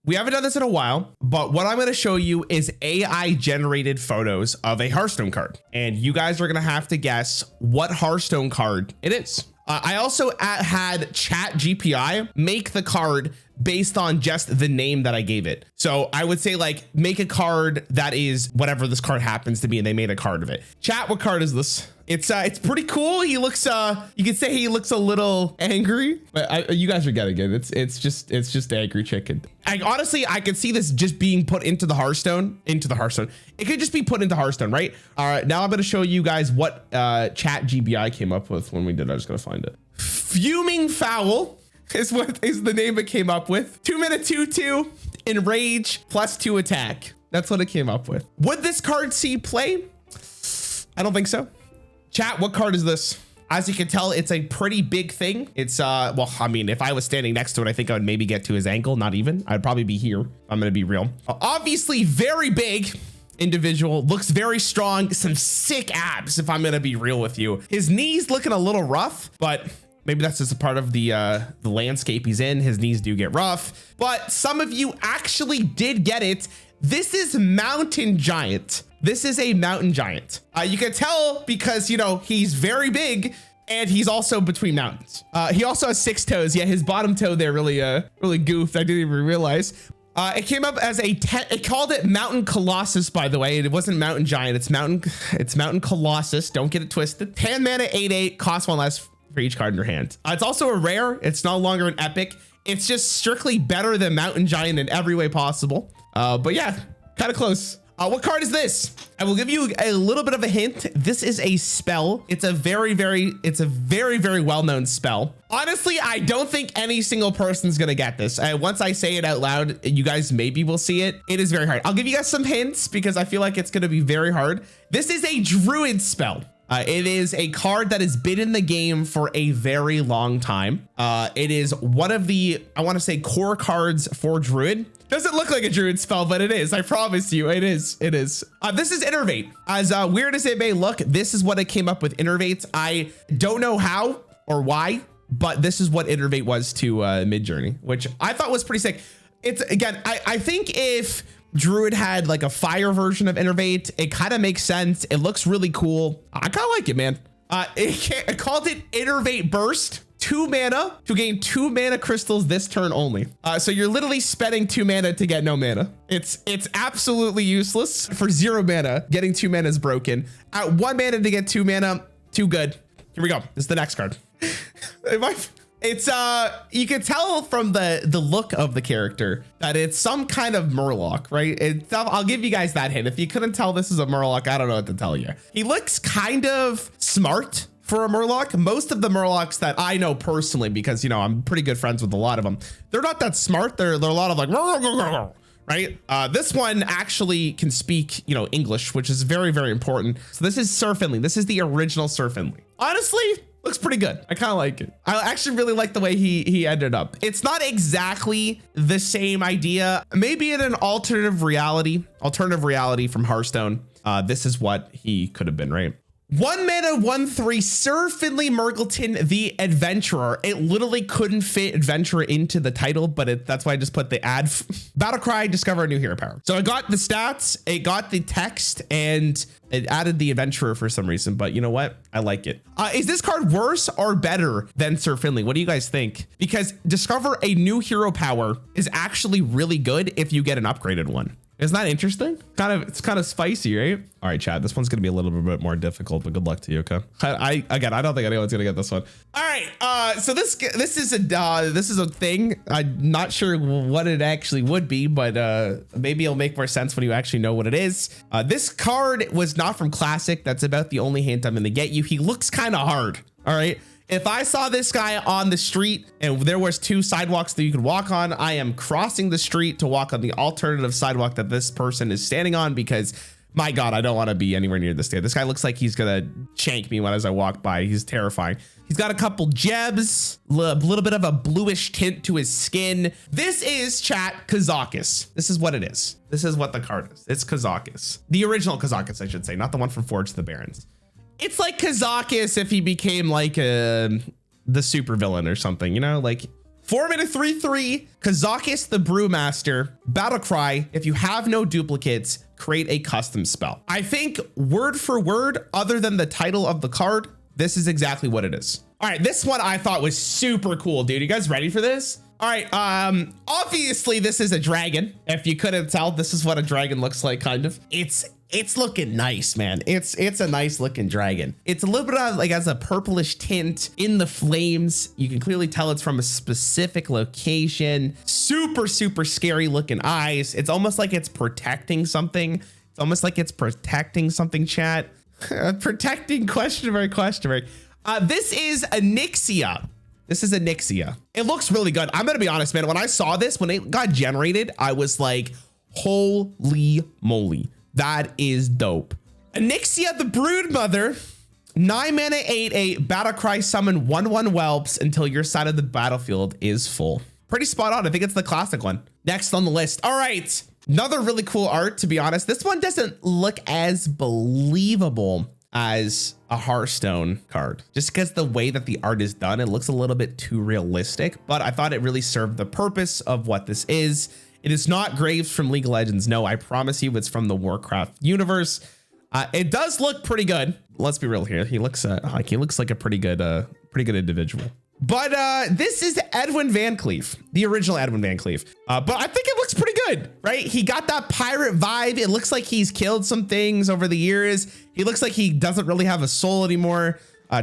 We haven't done this in a while, but what I'm going to show you is AI generated photos of a Hearthstone card. And you guys are going to have to guess what Hearthstone card it is. I also had Chat GPI make the card based on just the name that I gave it. So I would say like make a card that is whatever this card happens to be, and they made a card of it. Chat, what card is this? It's pretty cool. He looks you could say he looks a little angry, but you guys are getting it. It's just angry chicken. Honestly, I could see this just being put into the Hearthstone. It could just be put into Hearthstone, right? All right, now I'm gonna show you guys what Chat GBI came up with when we did. I just gotta find it. Fuming Foul is what is the name it came up with. 2-mana 2/2 enrage +2 attack. That's what it came up with. Would this card see play? I don't think so. Chat, what card is this? As you can tell, it's a pretty big thing. It's well, I mean, if I was standing next to it, I think I would maybe get to his ankle. Not even. I'd probably be here. I'm gonna be real. Obviously, very big individual, looks very strong. Some sick abs, if I'm gonna be real with you. His knees looking a little rough, but maybe that's just a part of the landscape he's in. His knees do get rough, but some of you actually did get it. This is Mountain Giant. This is a Mountain Giant. You can tell because, you know, he's very big and he's also between mountains. He also has 6 toes. Yeah, his bottom toe there really goofed. I didn't even realize. It came up as it called it Mountain Colossus, by the way. It wasn't Mountain Giant. It's Mountain Colossus. Don't get it twisted. 10 mana, 8/8, costs 1 less for each card in your hand. It's also a rare. It's no longer an epic. It's just strictly better than Mountain Giant in every way possible. But yeah, kind of close. What card is this? I will give you a little bit of a hint. This is a spell. It's a very, very well-known spell. Honestly, I don't think any single person's gonna get this. Once I say it out loud, you guys maybe will see it. It is very hard. I'll give you guys some hints because I feel like it's gonna be very hard. This is a druid spell. It is a card that has been in the game for a very long time. It is one of the, I want to say, core cards for druid. Doesn't look like a druid spell, but it is. I promise you, it is. This is Innervate. As weird as it may look, this is what it came up with Innervate. I don't know how or why, but this is what Innervate was to Midjourney, which I thought was pretty sick. It's again, I think if Druid had like a fire version of Innervate, it kind of makes sense. It looks really cool. I kind of like it, man. It called it Innervate Burst. 2 mana to gain 2 mana crystals this turn only. So you're literally spending 2 mana to get no mana. It's absolutely useless. For 0 mana, getting 2 mana is broken. At 1 mana to get 2 mana, too good. Here we go. This is the next card. It's you can tell from the look of the character that it's some kind of Murloc, right? I'll give you guys that hint. If you couldn't tell this is a Murloc, I don't know what to tell you. He looks kind of smart for a Murloc. Most of the Murlocs that I know personally, because you know I'm pretty good friends with a lot of them, they're not that smart. They're a lot of like right. This one actually can speak, you know, English, which is very, very important. So this is Sir Finley. This is the original Sir Finley. Honestly, looks pretty good. I kind of like it. I actually really like the way he ended up. It's not exactly the same idea. Maybe in an alternative reality from Hearthstone, this is what he could have been, right? 1 mana, 1/3, Sir Finley Mergleton, the Adventurer. It literally couldn't fit Adventurer into the title, but that's why I just put the ad. Battlecry, discover a new hero power. So I got the stats, it got the text, and it added the Adventurer for some reason, but you know what? I like it. Is this card worse or better than Sir Finley? What do you guys think? Because discover a new hero power is actually really good if you get an upgraded one. Isn't that interesting? It's kind of spicy, right? All right, Chad, this one's gonna be a little bit more difficult, but good luck to you, okay? I don't think anyone's gonna get this one. All right, so this is a thing. I'm not sure what it actually would be, but maybe it'll make more sense when you actually know what it is. This card was not from Classic. That's about the only hint I'm gonna get you. He looks kind of hard, all right? If I saw this guy on the street and there was 2 sidewalks that you could walk on, I am crossing the street to walk on the alternative sidewalk that this person is standing on because, my God, I don't want to be anywhere near this guy. This guy looks like he's gonna shank me as I walk by. He's terrifying. He's got a couple gebs, a little bit of a bluish tint to his skin. This is chat Kazakus. This is what it is. This is what the card is. It's Kazakus. The original Kazakus, I should say, not the one from Forge the Barons. It's like Kazakus if he became like the super villain or something, you know, like 4-mana 3/3, Kazakus the Brewmaster, Battlecry. If you have no duplicates, create a custom spell. I think word for word, other than the title of the card, this is exactly what it is. All right, this one I thought was super cool, dude. You guys ready for this? All right, obviously this is a dragon. If you couldn't tell, this is what a dragon looks like, kind of. It's looking nice, man. It's a nice looking dragon. It's a little bit of like has a purplish tint in the flames. You can clearly tell it's from a specific location. Super, super scary looking eyes. It's almost like it's protecting something. It's almost like it's protecting something, chat. Protecting question mark, question mark. This is Onyxia. This is Onyxia. It looks really good. I'm gonna be honest, man. When I saw this, when it got generated, I was like, holy moly, that is dope. Onyxia the Broodmother, 9 mana, 8/8, Battlecry, summon 1/1 whelps until your side of the battlefield is full. Pretty spot on. I think it's the classic one. Next on the list. All right, another really cool art, to be honest. This one doesn't look as believable as a Hearthstone card, just because the way that the art is done, it looks a little bit too realistic, but I thought it really served the purpose of what this is. It is not Graves from League of Legends. No, I promise you it's from the Warcraft universe. It does look pretty good. Let's be real here. He looks like a pretty good individual. But this is Edwin VanCleef, the original Edwin VanCleef. But I think it looks pretty good, right? He got that pirate vibe. It looks like he's killed some things over the years. He looks like he doesn't really have a soul anymore.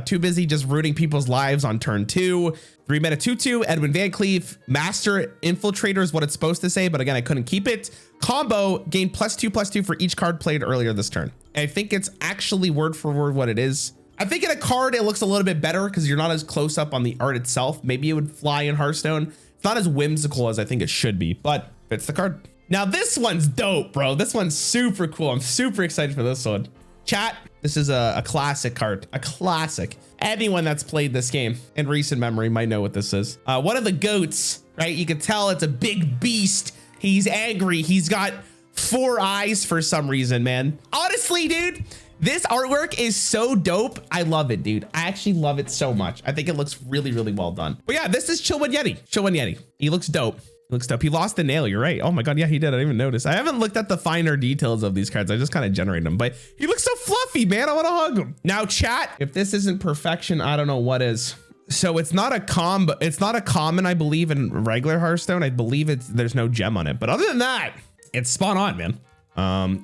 Too busy just rooting people's lives on turn 2. 3 mana 2/2, Edwin VanCleef, Master Infiltrator is what it's supposed to say, but again, I couldn't keep it. Combo, gain +2/+2 for each card played earlier this turn. I think it's actually word for word what it is. I think in a card, it looks a little bit better because you're not as close up on the art itself. Maybe it would fly in Hearthstone. It's not as whimsical as I think it should be, but fits the card. Now this one's dope, bro. This one's super cool. I'm super excited for this one. Chat, this is a classic card, a classic. Anyone that's played this game in recent memory might know what this is. One of the goats, right? You can tell it's a big beast. He's angry. He's got 4 eyes for some reason, man. Honestly, dude, this artwork is so dope. I love it, dude. I actually love it so much. I think it looks really, really well done. But yeah, this is Chillwind Yeti. Chillwind Yeti. He looks dope. He looks dope. He lost the nail. You're right. Oh my God. Yeah, he did. I didn't even notice. I haven't looked at the finer details of these cards. I just kind of generated them, but he looks so fluffy, man. I want to hug him. Now, chat, if this isn't perfection, I don't know what is. So it's not a combo. It's not a common, I believe, in regular Hearthstone. I believe there's no gem on it. But other than that, it's spot on, man.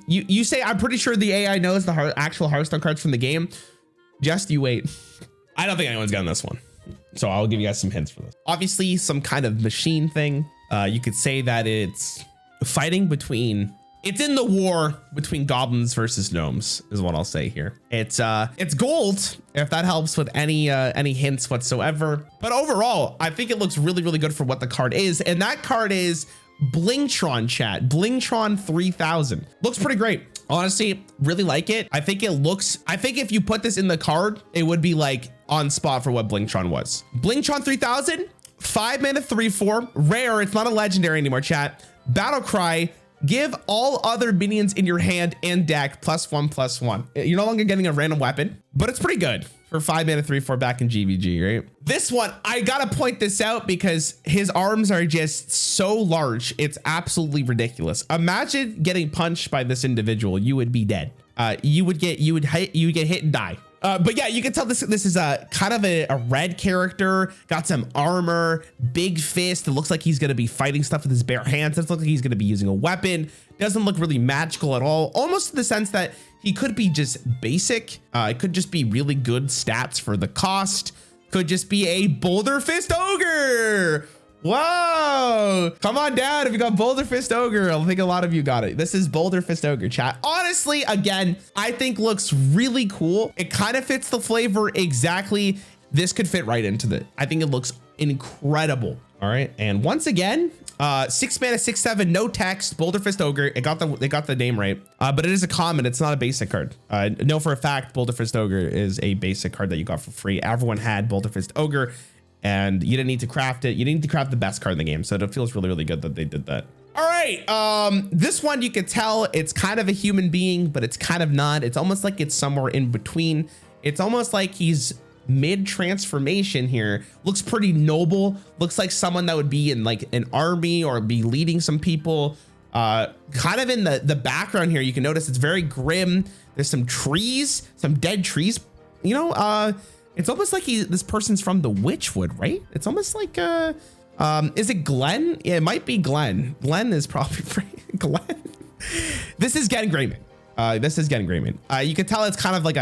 You say, I'm pretty sure the AI knows the actual Hearthstone cards from the game. Just you wait. I don't think anyone's gotten this one. So I'll give you guys some hints for this. Obviously, some kind of machine thing. You could say that it's fighting between, it's in the war between goblins versus gnomes is what I'll say here. It's gold, if that helps with any hints whatsoever. But overall, I think it looks really, really good for what the card is. And that card is Blingtron, chat. Blingtron 3000. Looks pretty great. Honestly, really like it. I think if you put this in the card, it would be like on spot for what Blingtron was. Blingtron 3000, 5 mana 3/4, rare. It's not a legendary anymore, chat. Battlecry, give all other minions in your hand and deck +1/+1. You're no longer getting a random weapon, but it's pretty good for 5 mana 3/4 back in GVG, right? This one, I gotta point this out because his arms are just so large. It's absolutely ridiculous. Imagine getting punched by this individual. You would be dead. You would get hit and die. But yeah, you can tell this is a kind of a red character, got some armor, big fist. It looks like he's gonna be fighting stuff with his bare hands. It doesn't look like he's gonna be using a weapon. Doesn't look really magical at all. Almost in the sense that he could be just basic. It could just be really good stats for the cost. Could just be a Boulderfist Ogre. Whoa, come on down if you got Boulderfist Ogre. I think a lot of you got it. This is Boulderfist Ogre, chat. Honestly, again, I think looks really cool. It kind of fits the flavor exactly. This could fit right into it. I think it looks incredible. All right, and once again, 6 mana, 6/7, no text, Boulderfist Ogre. It got the name right, but it is a common. It's not a basic card. Know for a fact, Boulderfist Ogre is a basic card that you got for free. Everyone had Boulderfist Ogre, and you didn't need to craft it. You didn't need to craft the best card in the game, so it feels really, really good that they did that. All right, this one you could tell it's kind of a human being, but it's kind of not. It's almost like it's somewhere in between. It's almost like he's mid transformation here. Looks pretty noble. Looks like someone that would be in like an army or be leading some people. Kind of in the background here, you can notice it's very grim. There's some trees, some dead trees. You know, it's almost like this person's from the Witchwood, right? It's almost like, is it Glenn? Yeah, it might be Glenn. Glenn is probably Glenn. This is Genn Greymane. This is Genn Greymane. You can tell it's kind of like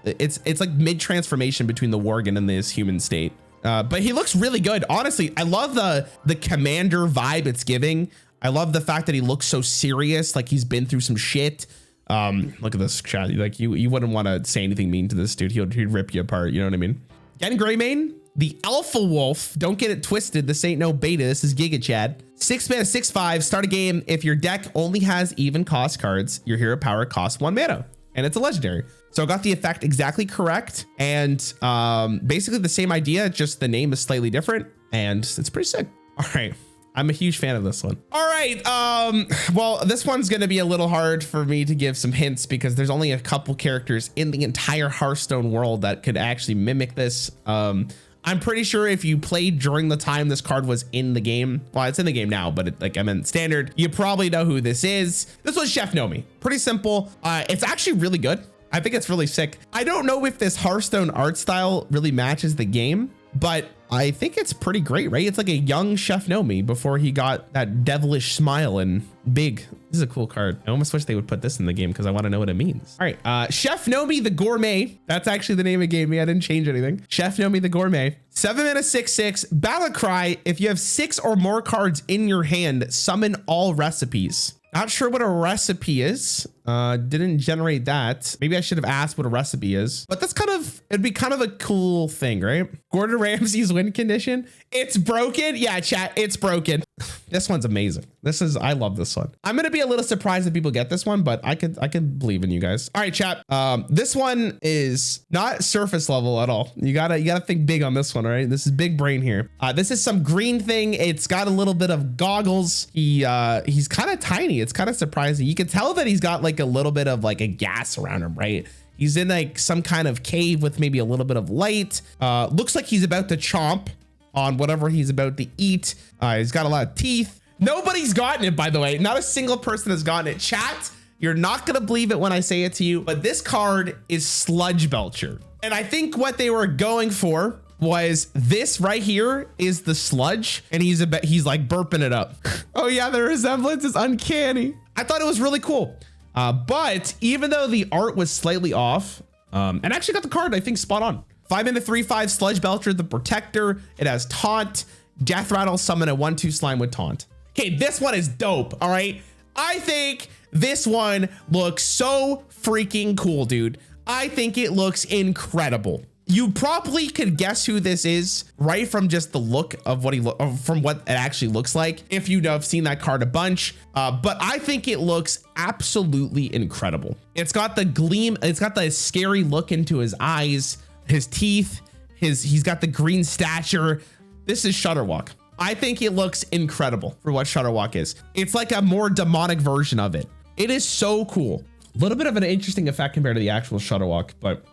it's like mid transformation between the Worgen and this human state. But he looks really good. Honestly, I love the commander vibe it's giving. I love the fact that he looks so serious, like he's been through some shit. Look at this chat. Like you wouldn't want to say anything mean to this dude. He'd rip you apart. You know what I mean? Genn Greymane, the Alpha Wolf. Don't get it twisted. This ain't no beta. This is Giga Chad. 6 mana, 6/5. Start a game. If your deck only has even cost cards, your hero power costs 1 mana, and it's a legendary. So I got the effect exactly correct, and basically the same idea, just the name is slightly different, and it's pretty sick. All right. I'm a huge fan of this one. All right. Well, this one's going to be a little hard for me to give some hints because there's only a couple characters in the entire Hearthstone world that could actually mimic this. I'm pretty sure if you played during the time this card was in the game, well, it's in the game now, but I meant standard, you probably know who this is. This was Chef Nomi. Pretty simple. It's actually really good. I think it's really sick. I don't know if this Hearthstone art style really matches the game, but I think it's pretty great, right? It's like a young Chef Nomi before he got that devilish smile and big. This is a cool card. I almost wish they would put this in the game because I want to know what it means. All right, Chef Nomi the Gourmet. That's actually the name it gave me. I didn't change anything. Chef Nomi the Gourmet. 7 mana, 6/6. Battle Cry. If you have 6 or more cards in your hand, summon all recipes. Not sure what a recipe is. Didn't generate that. Maybe I should have asked what a recipe is, but that's it'd be kind of a cool thing, right? Gordon Ramsay's win condition. It's broken. Yeah, chat, it's broken. This one's amazing. I love this one. I'm going to be a little surprised if people get this one, but I can believe in you guys. All right, chat. This one is not surface level at all. You gotta think big on this one. All right. This is big brain here. This is some green thing. It's got a little bit of goggles. He's kind of tiny. It's kind of surprising. You can tell that he's got like a little bit of like a gas around him, right? He's in like some kind of cave with maybe a little bit of light. Looks like he's about to chomp on whatever he's about to eat. He's got a lot of teeth. Nobody's gotten it, by the way. Not a single person has gotten it. Chat, you're not gonna believe it when I say it to you, but this card is Sludge Belcher. And I think what they were going for was this right here is the sludge, and he's like burping it up. Oh yeah, the resemblance is uncanny. I thought it was really cool. But even though the art was slightly off, and actually got the card, I think, spot on. 5 mana, 3/5, Sludge Belcher, the Protector. It has Taunt, Death Rattle, summon a 1/2 slime with Taunt. Okay, this one is dope, all right? I think this one looks so freaking cool, dude. I think it looks incredible. You probably could guess who this is right from just the look of from what it actually looks like, if you have seen that card a bunch. But I think it looks absolutely incredible. It's got the gleam, it's got the scary look into his eyes, his teeth, he's got the green stature. This is Shudderwock. I think it looks incredible for what Shudderwock is. It's like a more demonic version of it. It is so cool. A little bit of an interesting effect compared to the actual Shudderwock, but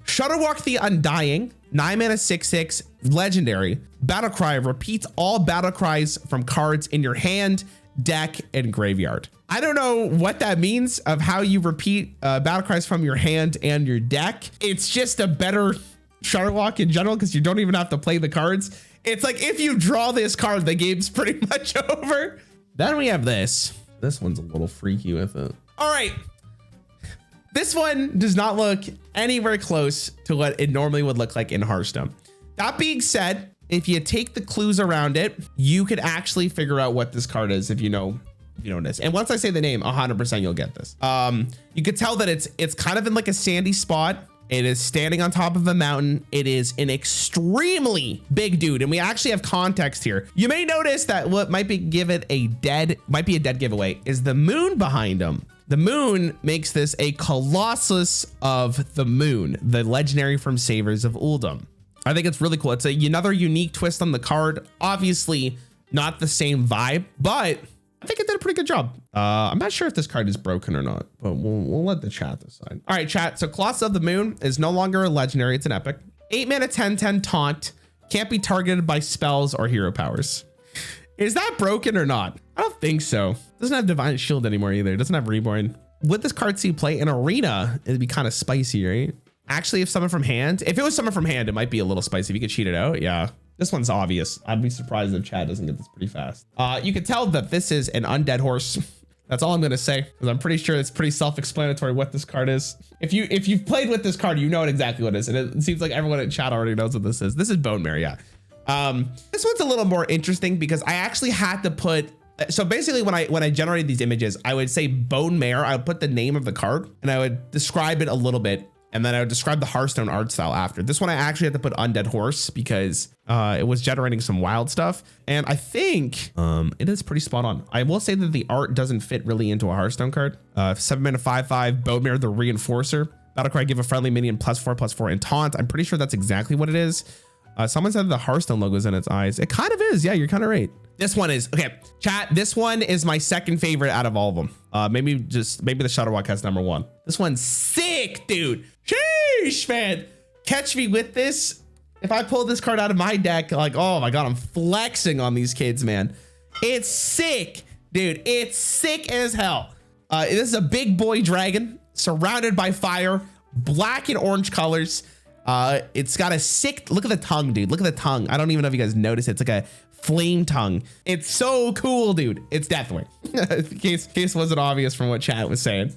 Shudderwock the Undying, 9 mana, 6/6, legendary. Battle Cry repeats all battle cries from cards in your hand, deck, and graveyard. I don't know what that means of how you repeat battle cries from your hand and your deck. It's just a better Shudderwock in general because you don't even have to play the cards. It's like if you draw this card, the game's pretty much over. Then we have this. This one's a little freaky with it. All right. This one does not look anywhere close to what it normally would look like in Hearthstone. That being said, if you take the clues around it, you could actually figure out what this card is if you know this. And once I say the name, 100% you'll get this. You could tell that it's kind of in like a sandy spot. It is standing on top of a mountain. It is an extremely big dude. And we actually have context here. You may notice that what might be a dead giveaway is the moon behind him. The moon makes this a Colossus of the Moon, the legendary from Savers of Uldum. I think it's really cool. It's another unique twist on the card. Obviously not the same vibe, but I think it did a pretty good job. I'm not sure if this card is broken or not, but we'll let the chat decide. All right, chat. So Colossus of the Moon is no longer a legendary. It's an epic. 8 mana 10/10 taunt. Can't be targeted by spells or hero powers. Is that broken or not? I don't think so. Doesn't have Divine Shield anymore either. Doesn't have Reborn. Would this card see play in Arena? It'd be kind of spicy, right? Actually, if someone from hand, if it was someone from hand, it might be a little spicy. If you could cheat it out, yeah. This one's obvious. I'd be surprised if Chad doesn't get this pretty fast. You can tell that this is an undead horse. That's all I'm gonna say, because I'm pretty sure it's pretty self-explanatory what this card is. If you've played with this card, you know exactly what it is, and it seems like everyone in chat already knows what this is. This is Bonemare, yeah. This one's a little more interesting because I actually had to put. So basically, when I generated these images, I would say Bonemare. I would put the name of the card, and I would describe it a little bit, and then I would describe the Hearthstone art style after. This one I actually had to put Undead Horse because it was generating some wild stuff. And I think it is pretty spot on. I will say that the art doesn't fit really into a Hearthstone card. 7 mana 5/5, Bonemare the Reinforcer. Battlecry, give a friendly minion +4/+4 and taunt. I'm pretty sure that's exactly what it is. Someone said the Hearthstone logo is in its eyes. It kind of is. Yeah, you're kind of right. This one is, okay, chat, this one is my second favorite out of all of them. Maybe the Shudderwock has number 1. This one's sick, dude. Sheesh, man. Catch me with this. If I pull this card out of my deck, like, oh my God, I'm flexing on these kids, man. It's sick, dude. It's sick as hell. This is a big boy dragon surrounded by fire, black and orange colors. It's got a sick, look at the tongue, dude. Look at the tongue. I don't even know if you guys notice it. It's like a flame tongue. It's so cool, dude. It's Deathwing. in case wasn't obvious from what chat was saying.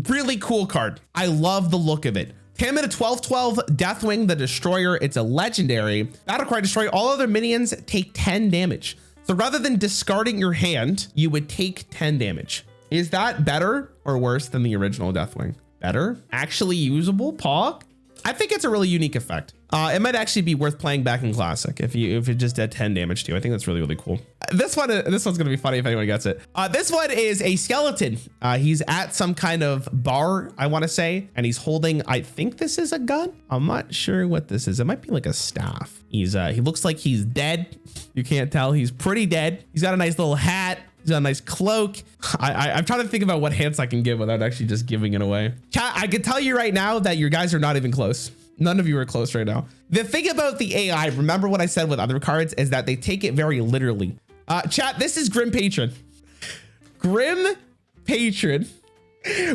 Really cool card. I love the look of it. 10 mana 12/12 Deathwing the Destroyer. It's a legendary. Battlecry, destroy all other minions, take 10 damage. So rather than discarding your hand, you would take 10 damage. Is that better or worse than the original Deathwing? Better? Actually usable? Pog? I think it's a really unique effect. It might actually be worth playing back in Classic if it just did 10 damage to you. I think that's really, really cool. This one's gonna be funny if anyone gets it. This one is a skeleton. He's at some kind of bar, I wanna say, and he's holding, I think this is a gun. I'm not sure what this is. It might be like a staff. He looks like he's dead. You can't tell, he's pretty dead. He's got a nice little hat. He's got a nice cloak. I'm trying to think about what hints I can give without actually just giving it away. Chat, I can tell you right now that your guys are not even close. None of you are close right now. The thing about the AI, remember what I said with other cards, is that they take it very literally. Chat, this is Grim Patron. Grim Patron,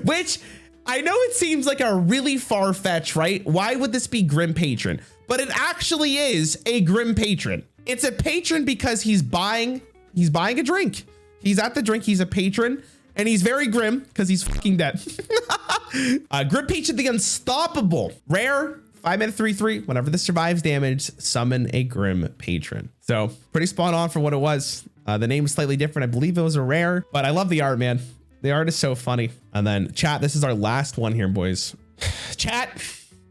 which I know it seems like a really far-fetched, right? Why would this be Grim Patron? But it actually is a Grim Patron. It's a patron because he's buying a drink. He's at the drink, he's a patron, and he's very grim because he's fucking dead. Grim Patron the Unstoppable. Rare, 5 mana 3/3. Whenever this survives damage, summon a Grim Patron. So pretty spot on for what it was. The name is slightly different. I believe it was a rare, but I love the art, man. The art is so funny. And then chat, this is our last one here, boys. Chat,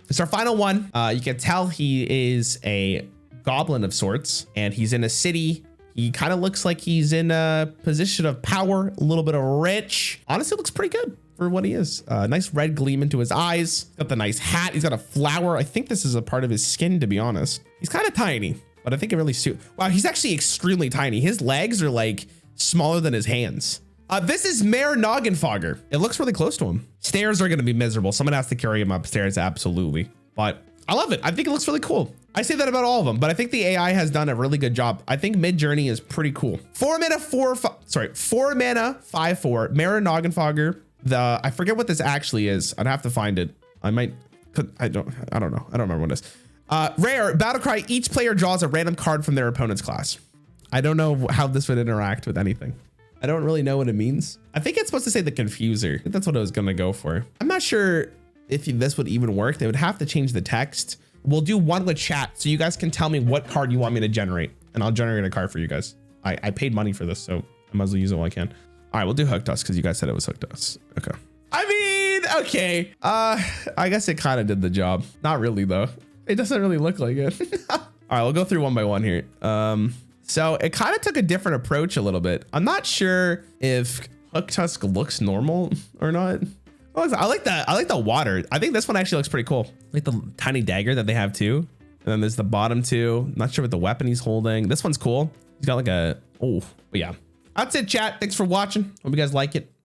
it's our final one. You can tell he is a goblin of sorts, and he's in a city. He kind of looks like he's in a position of power, a little bit of rich. Honestly, looks pretty good for what he is. Nice red gleam into his eyes. Got the nice hat. He's got a flower. I think this is a part of his skin, to be honest. He's kind of tiny, but I think it really suits. Wow, he's actually extremely tiny. His legs are like smaller than his hands. This is Mayor Noggenfogger. It looks really close to him. Stairs are going to be miserable. Someone has to carry him upstairs, absolutely. But I love it. I think it looks really cool. I say that about all of them, but I think the AI has done a really good job. I think Midjourney is pretty cool. 4 mana 5/4 Mayor Noggenfogger. I forget what this actually is. I'd have to find it. I don't know. I don't remember what it is. Rare, Battlecry, each player draws a random card from their opponent's class. I don't know how this would interact with anything. I don't really know what it means. I think it's supposed to say the Confuser. I think that's what I was gonna go for. I'm not sure if this would even work. They would have to change the text. We'll do one with chat, so you guys can tell me what card you want me to generate, and I'll generate a card for you guys. I paid money for this, so I might as well use it while I can. All right, we'll do Hooked Us because you guys said it was Hooked Us. Okay. I mean, okay. I guess it kind of did the job. Not really though. It doesn't really look like it. All right, we'll go through one by one here. So it kind of took a different approach a little bit. I'm not sure if Hooked Tusk looks normal or not. Oh, I like the water. I think this one actually looks pretty cool. I like the tiny dagger that they have too. And then there's the bottom two. Not sure what the weapon he's holding. This one's cool. He's got like a, oh, but yeah. That's it, chat. Thanks for watching. Hope you guys like it.